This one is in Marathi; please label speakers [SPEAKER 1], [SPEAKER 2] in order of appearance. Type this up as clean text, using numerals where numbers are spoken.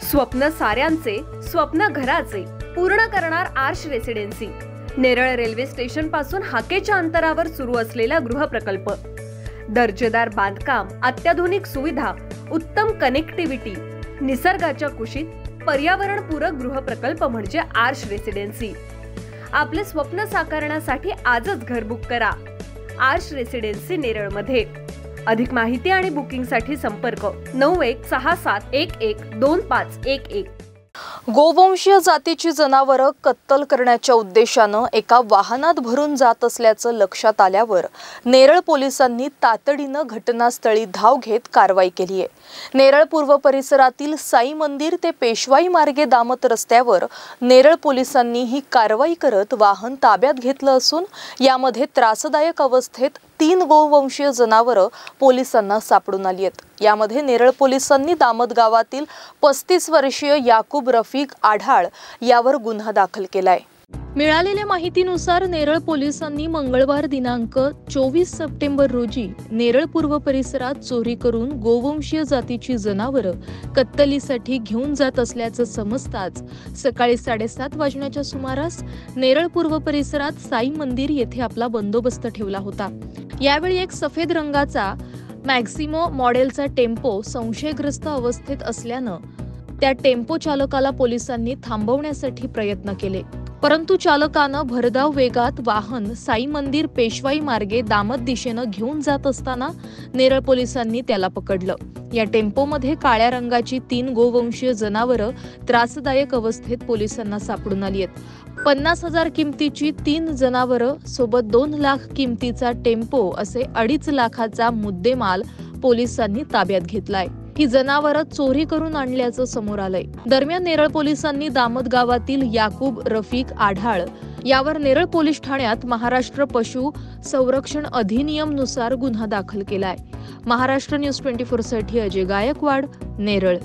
[SPEAKER 1] स्वप्न साऱ्यांचे, स्वप्न घराचे पूर्ण करणार Aarsh residency. Neral railway station पासून हाकेच्या अंतरावर सुरू असलेला गृहप्रकल्प, दर्जेदार बांधकाम, अत्याधुनिक सुविधा, उत्तम कनेक्टिव्हिटी, निसर्गाच्या कुशीत पर्यावरणपूरक गृहप्रकल्प म्हणजे आर्श रेसिडेन्सी। आपले स्वप्न साकारण्यासाठी आजच घर बुक करा आर्श रेसिडेन्सी नेरळ मध्ये। अधिक माहिती आणि बुकिंगसाठी संपर्क 9167112511।
[SPEAKER 2] गोवंशीय जातीची जनावरं कत्तल करण्याच्या उद्देशानं एका वाहनात भरून जात असल्याचं लक्षात आल्यावर नेरळ पोलिसांनी तातडीनं घटनास्थळी धाव घेत कारवाई केली आहे। नेरळ पूर्व परिसरातील साई मंदिर ते पेशवाई मार्गे दामत रस्त्यावर नेरळ पोलिसांनी ही कारवाई करत वाहन ताब्यात घेतलं असून यामध्ये त्रासदायक अवस्थेत 3 गोवंशीय जनावरं पोलिसांना सापडून आली आहेत। यामध्ये नेरळ पोलिसांनी दामत गावातील 35 वर्षीय याकूब रफिक आढाळ यावर गुन्हा दाखल केलाय। मिळालेल्या माहितीनुसार नेरळ पोलिसांनी मंगळवार दिनांक 24 सप्टेंबर रोजी नेरळ पूर्व परिसरात चोरी करून गोवंशीय जातीची जनावरं कत्तलीसाठी घेऊन जात असल्याचं समजताच सकाळी 7:30 वाजण्याच्या सुमारास नेरळ पूर्व परिसरात साई मंदिर येथे आपला बंदोबस्त ठेवला होता। यावेळी एक सफेद रंगाचा मॅक्सिमो मॉडेलचा टेम्पो संशयग्रस्त अवस्थेत असल्यानं त्या टेम्पो चालकाला पोलिसांनी थांबवण्यासाठी प्रयत्न केले, परंतु चालकानं भरधाव वेगात वाहन साई मंदिर पेशवाई मार्गे दामत दिशेनं घेऊन जात असताना नेरळ पोलिसांनी त्याला पकडलं। या टेम्पोमध्ये काळ्या रंगाची 3 गोवंशीय जनावरं त्रासदायक अवस्थेत पोलिसांना सापडून आली आहेत। 50,000 किमतीची 3 जनावरं सोबत 2 लाख किमतीचा टेम्पो असे 2.5 लाखाचा मुद्देमाल पोलिसांनी ताब्यात घेतलाय। ही जनावरं चोरी करून आणल्याचं समोर आलंय। दरम्यान नेरळ पोलिसांनी दामत गावातील याकूब रफिक आढाळ यावर नेरळ पोलीस ठाण्यात महाराष्ट्र पशु संरक्षण अधिनियम नुसार गुन्हा दाखल केलाय। महाराष्ट्र न्यूज 24 साठी अजय गायकवाड, नेरळ।